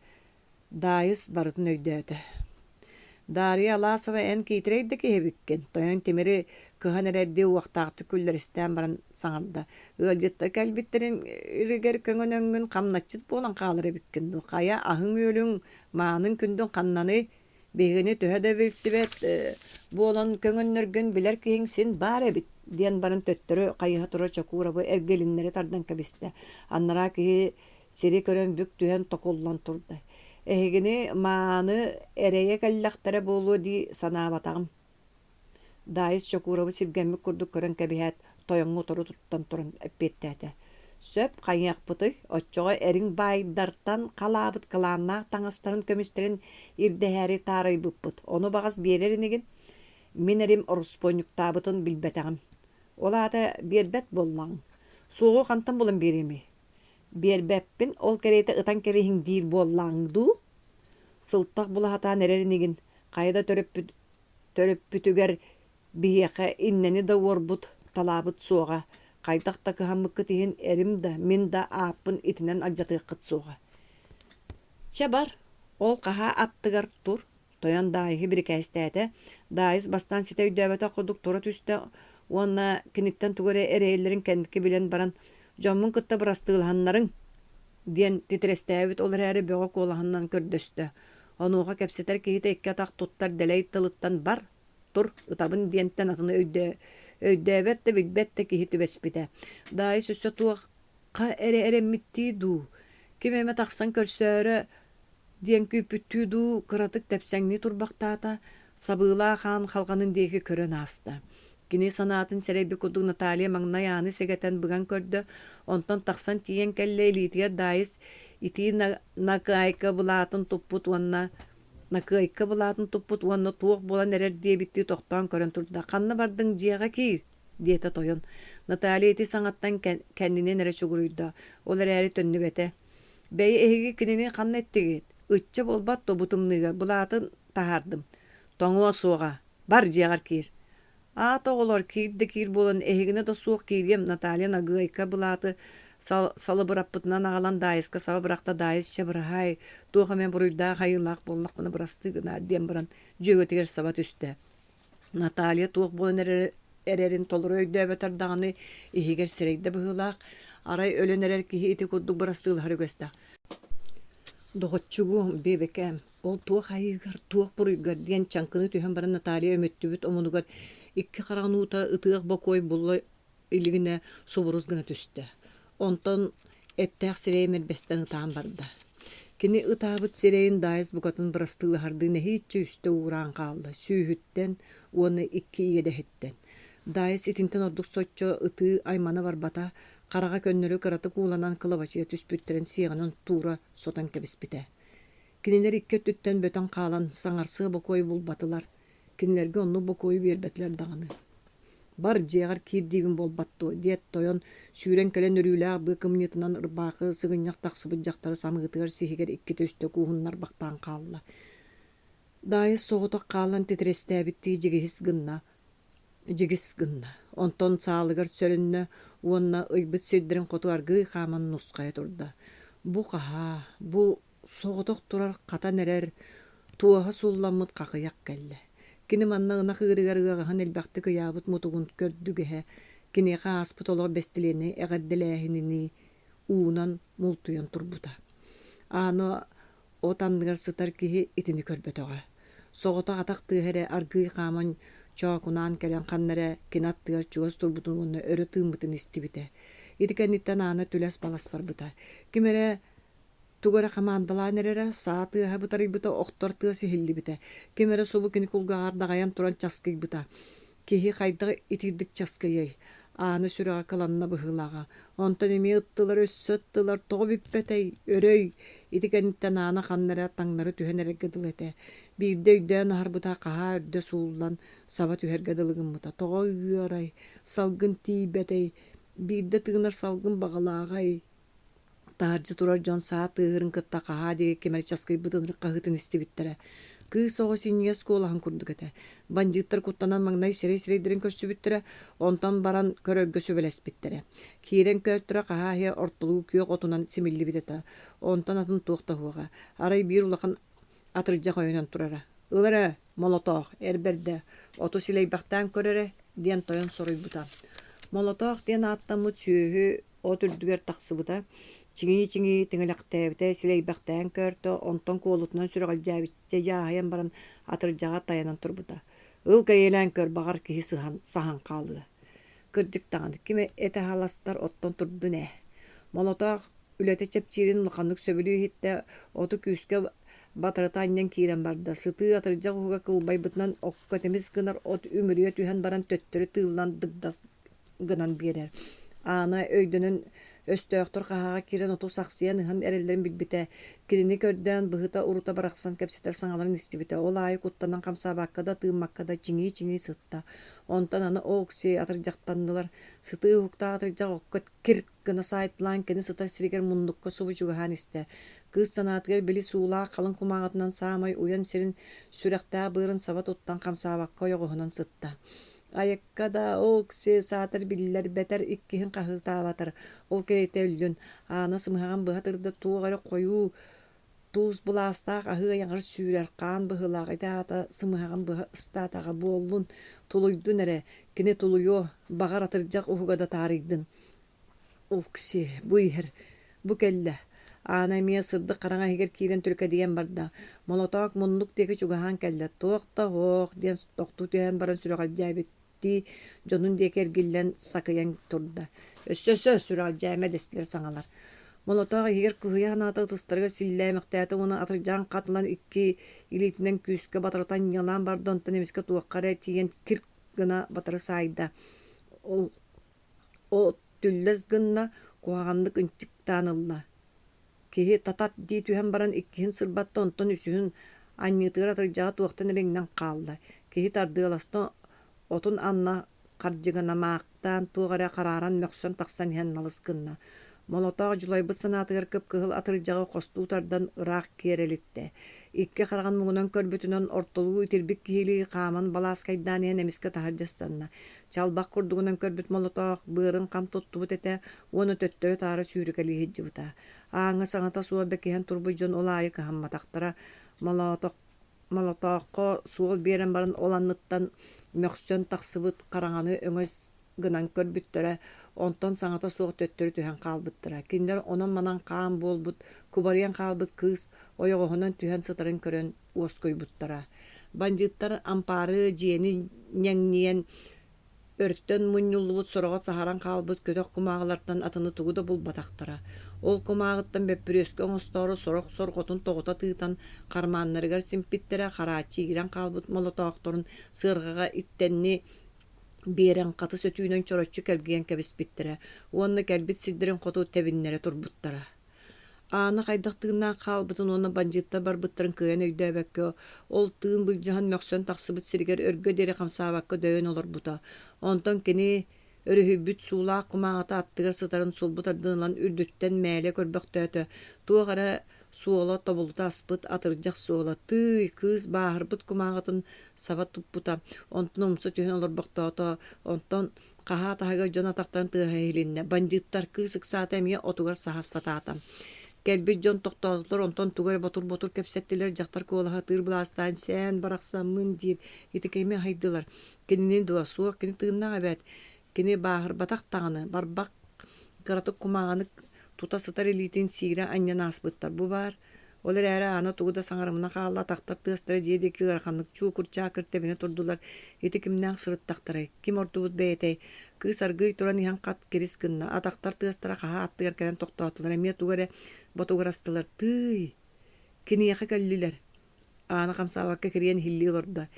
Дайыс барытын өйдөті. Дарья Аласова эн кейтрейді кehebikкен. Тойон темери кыхан эредди уақтақты күллерістен баран саңарда. Ыалжетта кәлбиттерин иригер көңөн камначыт болан қалыр эбиккен. Қая ахың өлің маанын күндün қаннаны бегini төһөдө билсибет болан көңөннөргөн билер киһин син бар эбит. Диен баран төттөрү қайыға тура чокурабы эргелиннери тардан кәбісті. Аннара киһи сири көрөн бүк түһен токуллан турды. Эгини мааны эрeye каллахтара болу ди санаабатагым. Дайыс чокурабы сиргемми курдук көрөн кәбиһәт тоyoңу тору туттан туран эппеттәте. Сөп кайяқпыты отчоға эрин байдартан калаабыт кылааннаах таңастарын көмүстерин ирдеһәри таарый буппут. Ону багас береринигин мен эрим ороспонюктаабытын билбетагым. Олаата бербет боллаң. Сугу кантан болан береми. Бербеппин ол керейте ытан керейин дир боллаңду. Сылтақ булахатан эреринигин кайда төрөппүтүгер бияқа иннени да орбут талабыт суға. Кайдақта кыхаммыкы тиһин эрим да мен да ааппын итинен алжатыыққыт суға. Чабар, ол қаха аттыгар тур. Тоян дайы бир кәстәте. Дайыс бастан сите үдөбөтө курдук тура түстө. Уонна киниттен тугары эрейлерин кендики билен баран жоммун кытта бырастыыланнарың диен титрестәбит олар әрі бөҕө куолаһаннан көрдөстө. Онуға кепсетер киһите икки атах туттар дэлэй тылыттан бар тур ытабын диенттен атыны өйдөбөт да билбет да киһи түбеспите. Дайыс өссө туаққа эреммиттии дуу. Кимеме тахсан көрсөөрө диен күйпүттүү дуу кыратык тепсеңни турбактаата сабыылаа хаан халганын диэки көрөн аста. Кини санаатын сереби курдук Наталья маңна яаны сегетен бұған көрді. Онтон тақсан тиен кәлле илития дайыс ити накайка булатын туппут уанна туох болан эрер диебитти тоқтан көрөн турда. Қанны бардың жияға киир диета тойон. Наталья ити саңаттан кәннинен эре чугуруйда. Олар әрі төнні бәте. Бәйі эһиги кинини қанны эттигет. Үтче болбат тобутымныга булатын тахардым. Тоңуа суға. Бар жияғар киир. Тоғылар киир болан эһигине да суох киирем Наталья нагыйка булаты салы быраппытынан ағалан дайыска саба бырақта дайыс чабырахай туоха мен буруйда хайылақ боллақпыны бырастыгынар дем баран жөгөтігер саба түсті. Наталья туох болан эрерин толыру өйдөбөтөр дағаны эһигер серейді бұғылақ арай өлен эрер киһи ити курдук бырастыгылар өгөста. Доғытчугу бебекем ол туох хайыгар туох буруйгар диен чанкыны түйен баран Наталья өмөттүбүт омунугар икки қарағануыта ытыақ бакой болы илигіне собурuz гына түсті. Онтон әттәқ сиреймер бестен ытаан барды. Кини ытаабыт сирейін дайыз бұқатын бұрастығы хардыны хейтчі үсті уран қалды. Сүйхіттен, оны икки иедехеттен. Дайыз итинтен ордық сотчо ыты айманы барбата, қараға көннөрі қыраты куланан кылабачыя түспүттерін сиғанын тура сотан кебіспіте. Кинилер икке түттен бөтен қалан саңарсығы бакой бұлбатылар. Кинилерге онну бокойу бербетлер дағаны. Бар жеғар кирдивин болбатту, диет тойон сүйрен көлен өрүләг бы коммунитынан ырбақы сығыняқ тақсыбы жақтары самығытығар сихигер икки төсті кухуннар бақтан қалла. Дайы соғытық қалан тетрестәбітті жегіс гынна. Онтон сағылығар сөрінні, уонна ұйбыт сирдерін қотуарғы қаман нұсқай тұрды. Бұ қаха, бұ соғытық тұрар қата нерер, туаға сулламыт қақыяқ кәлі. Кини манна ына хыырыгарыгахан элбакты кыябыт мутугун көрдүгеһе, кини хааспыт олор бестилени эгерделээхинини уунан мултуян турбута. Ано отанныгар сытар киһи итини көрбөтөҕө. Соҕото атах тыаһэрэ аргыы хааман чоокунаан кэлэн ханнарэ кинаттыар чугас турбутун уонна өрө тыыммытын истибитэ. Итикэнниттэн аана түлэс балас барбыта. Кимэрэ тугара хамаандалаан эрэрэ саа тыаһабытарыйбыта охтор тыа сиһиллибитэ. Кимэрэ субу кини кулгаар дагайан туран часкыйбыта. Киһи хайдах итирдик часкайай. Ааны сүрэҕэ кыланна быһыылаага. Онтон эми ыттылар өссө ыттылар тоҕо биппэтэй, өрөй. Итикэнниттэн аана ханнара таҥнары түһэн эрэггэ дыл этэ. Биирдэ үйдөөн аһарбыта хаһаа өрдө сууллан саба түһэргэ дылыгыммыта. Тоҕо ыарай, салгын тиибэтэй. Биирдэ тыынар салгын баҕалааҕай. Тааржы турар дьон саа тыаһырын кытта хаһаа диэки кемери часкыйбытын хаһытын истибиттэрэ. Кыыс оҕо синьиэ скуулаһын курдук этэ. Бандьыыттар куттанан маҥнай сирэй-сирэйдэрин көрсүбүттэрэ, онтон баран көрөргө сөбэлэспиттэрэ. Киирэн көөттөрө хаһаа иһэ ортулуу күөх отунан симиллибит этэ. Онтон атын туохтаһуоҕа. Арай биир улахан атырдьах ойунан турара. «Ылара, молотоох, эрбердэ, оту силэйбэхтээн көрөрэ» диэн тойон соруйбута. Молотоох диэн ааттаммыт сүөһү от үрдүгэр тахсыбыта. Чиҥии тиҥэлэхтээбитэ силэйбэхтээн көөртө онтон куолутунан сүрэҕэлдьээбитчэ яаһайан баран атырдьаҕа таянан турбута. Ыл кэйэлээн көр баҕар киһи саһан хаалыа. Кырдьык таҕаны киме этэ халастар оттон турдун ээ. Молотоох үлэтэ чэпчиирин улаханнык сөбүлүү иһиттэ оту күүскэ батарыта анньан киирэн барда. Сытыы атырдьах уһуга кылбайбытынан оккотемис гынар от үмүрүө түһэн баран төттөрү тыылынан дыгдас гынан биэрэр. Аана өйдөнүн өстөөхтөр хаһаага киирэн оту сахсыйан ыһан эрэллэрин билбитэ. Кинини көрдөөн быһыта урута барахсан кэпсэтэр саҥаларын истибитэ. Ол аайы куттанан хамсаабаакка да тыыммакка да чиҥии сытта. Онтон аны оокси атырдьахтаннылар. Сытыы уһуктаах атырдьах оккот кир гына саайтлаан кини сыта сиригэр муннукка субу чугаһаан истэ. Кыыс санаатыгар били суулаах халын кумааҕатынан саамай уян сирин сүрэхтää быырын саба туттан хамсаабакка ойоҕоһунан сытта. Айакка да оокси саатар биллэр бэтэр иккиһин хаһыылтаабатар. Ол кэйэтэ өллүн. Аана сымыһаҕан быһа тырда туоҕары хойуу туус булаастаах аһыа яҥар сүүрэр хаан быһыылаах итээата сымыһаҕан быһа ыстаатаҕа буоллун тулуйдун эрэ. Кини тулуйуо баҕар атырдьах уһуга да таарыйдын. Оокси бу иһэр, бу кэллэ. Аана эмиэ сырдык хараҥа иһигэр киирэн түркэ диэн барда. Молотоох муннук диэки чугаһаан кэллэ. Туохта хоох диэн тохтуу түһэн баран сүрэҕэлдьээбит дьонун диэки эргиллэн сакыйан турда. Өссө сүрэҕэлдьээмэ дэстилэр саҥалар. Молотоох иһигэр кыһыйа ханаата ытыстарыга силлээмэхтээти уна атырдьаан хатылан икки илиитинэн күүскэ батарытан ньалаан барда онтон эмискэ туоххара тиийэн кир гына батары саайда. О түллэс гынна куһаҕаннык ынчыктаан ылла. Киһи татат дии түһэн баран иккиһин сырбатта онтон үсүһүн анньыытыгар атырдьаҕа туохтан эрэҥнэн хаалла. Киһи тардыаласта отун анна хардьыганамаактаан туоҕара харааран мөхсөн тахсан иһэн налыс гынна. Молотоох дьулайбыт санаатыгар кып кыһыл атырдьаҕа хостуу тардан ыраах киэрэлитте. Икки хараҕан муҥунан көрбүтүнэн ортолуу итирбик киһилии хааман балааскайдаан иһэн эмискэ таһырдьастанна. Чалбах курдугунан көрбүт молотоох быарын хам туттубут этэ уону төттөрү таары сүүрүгэлии хиджибыта. Ааҥа саҥата суо бэкиһэн турбут дьон ол аайы кыһамматахтара молотооххо суол биэрэн баран оланныттан мөхсөн тахсыбыт хараҥаны өҥөс гынан көрбүттөрэ онтон саҥата суох төттөрү түһэн хаалбыттара. Кинилэр онон манан хаан буолбут кубарыйан хаалбыт кыыс ойоҕоһунан түһэн сытарын көрөн уоскойбуттара. Бандьыттар ампаары дьиэни ньэҥниэн өрттөн мунньуллубут сороҕот саһаран хаалбыт көтөх кумааҕылартан атыны тугу да булбатахтара. Ол кумааҕыттан бэппүрүөскө оҥостоoro сорох сорҕотун тоҕута тыытан хармааннарыгар симпиттэрэ харааччы иирэн хаалбыт молотоохторун сыарҕаҕа иттэнни биэрэн хаты сөтүүнөн чороччу кэлгиэн кэбиспиттэрэ. Уонна кэлбит сирдэрин хотуу тэбиннэрэ турбуттара. Аана хайдах тыыннаах хаалбытын уонна бандьыыттар барбыттарын кыайан өйдөөбөккө ол тыын былдьаһан мөхсөн тахсыбыт сиригэр өргө диэри хамсаабакка дөйөн олорбута. Онтон кини өрүһүбүт суулаах кумааҕата аттыгар сытарын сулбут ардыынлан үрдүттэн мээлэ көрбөхтөөтө. Туоҕара суола тобулута аспыт атырдьах суола тый кыыс бааһырбыт кумааҕатын саба туппута. Онтон умса түһэн олорбохтоото онтон хаһаа таһыгар дьон атахтарын тыаһа илиннэ. Бандьыыттар кыыс ыксаата эмиэ отугар саһассатаата. Кэлбит дьон тохтоотулар онтон тугар ботур кэпсэттилэр дьахтар куолаһа тыыр былаастаан сээн барахсаммын диир итикэйме хайдылар. Кинини дуа суох кини тыыннаах эбэт. Кини бааһырбатах таҕаны барбак кыратык кумааҕаны тута сытар илиитин сиирэ анньан ааспыттар. Бу баар Олар әрі аны туғыда саңарымына қалла тақтар тыстыры жедекі ғарқанлық чуқыр чакыр тебіне тұрдылар. Еті кімнен сырыттақтары, кім ортуғыт бәйетей, кыз аргый туран ихан қат керіс кынна, атақтар тыстыра қаға аттығар кәлен тоқтатылар, әме туғары ботуғыр астылар, тый, кенияқы кәлілер. Аны қамсаваққа кірген хилли оларда,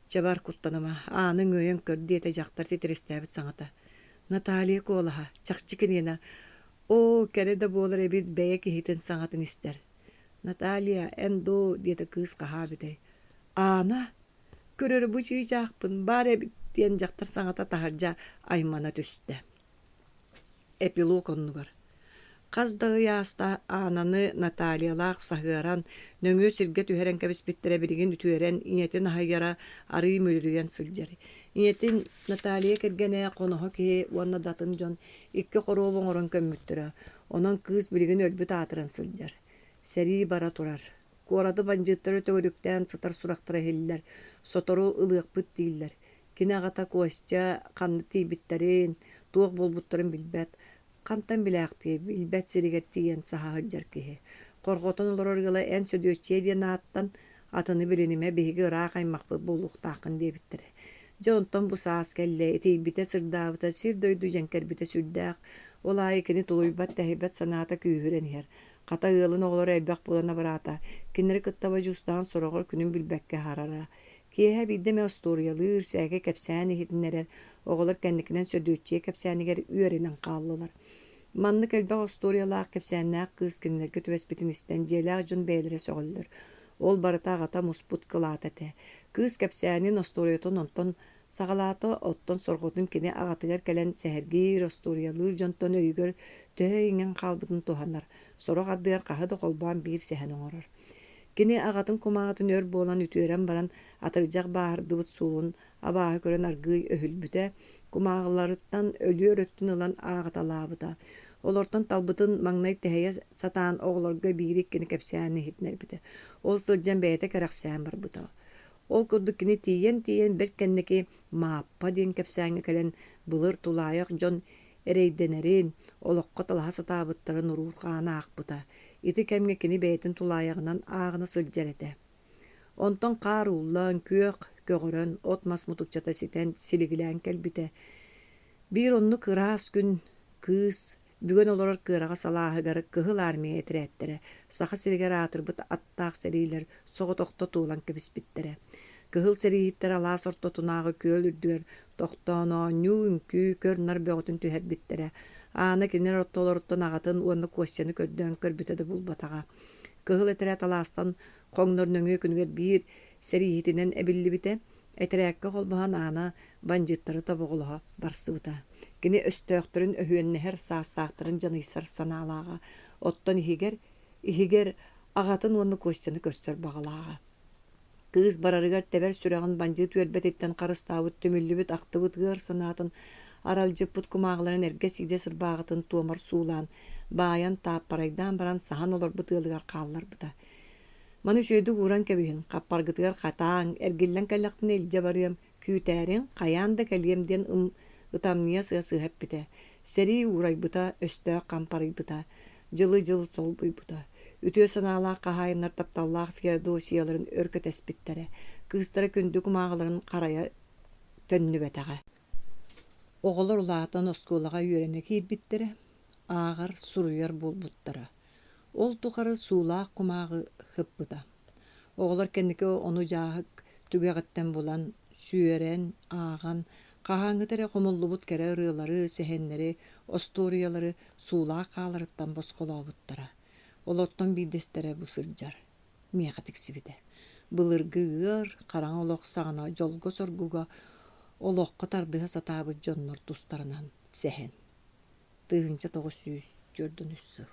чабар құттанама, аның өйен көрді еті жақтар тетерестәбіт саңата. Наталия колаха, чақчы кенена, о, кәрі да болар әбет бәйе кехетін саңатын істер. Наталия, әндо, деді кыз қаға бүдей. Ана, көрері бұ жүй жақпын, бар әбет ден жақтар саңата тахаржа аймана түсті. Эпилог оннуғар. Қаздағы яста ананы Наталиялақ сағыран, нөңі сірге түхерен кәбіс біттірі білген үтуерен, инетін хайгара ары мөлірген сылжары. Инетін Наталия кергене қонығы ке уанна датын жон, икке қоруылың орын көмміттірі, онын кыз білген өлбіт атырын сылжар. Сәрі бара тұрар. Қорады банжыттары төгіріктен сытар сұрақтыра хелілер, сотору ылық бұт дейілер. Кені ағата көсча қанды тейбіттерін, туық болбуттарын білбәт, Қантан біләқті, білбәт сірігер тиген сағағын жаркеге. Қорғотын оларғылы ән сөдөтче ден аттан атыны білініме бейгі ұрақ аймақ болуқ тақын дебіттірі. Жонтон бұ саас кәлі, етейбіте сырдабыта, сирдойду жәнкәрбіте сүрдәқ, олай кені тұлуйбат тәхибәт саната күйірен ер. Қата ғылын оғылар әлбәқ болана барата, кенері қыттава жустан сұрағыр күнін білбәкке харара. Кеһә бидеме историялыр, сәге кәпсәне хитнерер, оғылар кәнникінен сөдөтче кәпсәнегер үйерінен қалылар. Манны кәлбәқ историялақ кәпсәннәқ қыз кеннерге төбәспетін істен желәқ жын бәйлері соғылыр. Ол барыта ағата мұспут қылат әті. Қыз кәпсәнен историятын онтон сағалаты оттон сорғытын кене ағатығар кәлен сәхергер историялыр жонтон өйгір түйінген қалбытын туғанар. Сорық ардығар қағыды қолбан бір сәхен оңырыр. Кені ағатын кумағатын өр болан үтүерен баран атыржақ бағырдыбыт суын, абағы көрін аргый өхілбіті, кумағыларыттан өлі өттін ылан ағаталабыта. Олортан талбытын маңнай тәйе сатан оғыларға бейрек кені кәпсәне хитнер біті. Ол сылжан бәйті кәрақсән бар бұта. Ол күрді кені тиен бір кәннеке мааппа ден кәпсәне кәлен бұлыр тулайық жон әрейденерін, олыққа талаға сатабыттарын ұрурқаны ақпыта. Ити кәмге кені бәйтін тулайығынан ағына сылжар әті. Онтон қар ұллан, көк, көгірін, отмас мұтықчата сетен сілігілән кәлбіті. Бір онны қырас күн кыз, бүгін олар қыраға салағығары қығыл армия әтірәттірі, сақа сірігер атырбыт аттақ сәрейлер, соғы тоқты туылан кебіс біттірі. Кығыл сәрейттер ала сорты тұнағы көл үрдігер, тоқтаны, нүн, күй, көрнар бөғытын түхер біттірі. Аны кенер оттолорыттан ағатын уанны көстені көрден көрбітеді бұл батаға. Кығыл әтірәт аластан қоңнор нөңі күнігер бір сәрейттінен әбілі біті, әтірәкке қолбаған аны банжыттары табығылыға барсы бұта. Кені өстөқтірін өйеннехер састақтырын жанайсар саналаға. Оттан ихигер ағатын уанны көстені көстер бағалаға. Кыз барарыгар тәбәр сүрәғын банжыт өрбәт еттен қарыстауыт төміллібіт ақтыбыт ғыр санатын аралжыппыт кумағыларын әрге сиде сырбағытын туамар сулан, баян тап парайдан баран сахан олар бұтылығар қалылар бұта. Маны жөйді ғуран кәбіхін, қаппарғытығар қатаң, әргеллен кәліқтін әлже барыям, күйтәрін, қаянда кәлиемден ұтамния сығып біті. Сәрі ғурай бұта, өсті қампарай бұта, жылы сол бұй бұта. Үтіе саналақ қағайынар тапталлақ феодосияларын өркі тәспіттері, қыстары күнді күмағыларын қарая төнні бәтіға. Оғылар ұлағатан осколаға үйрене кейбіттері, ағар сұруяр бол бұттары. Ол тұқары сулақ күмағы хып бұта. Оғылар кәнеке оны жағық түгеғіттен болан сүйерен, аған, қағаңытары қомылы бұт кәрі ұрылары, сәхенлері, осториялары сулақ қаларыттан босқола бұттары. Олоттон бидестері бұсылжар. Меға тіксібіді. Бұлырғы ғыр, қараң олық сағына жолғы соргуға олоққа тардыға сатабы жоннор тұстарынан сәхен. 900 көрдін үссі.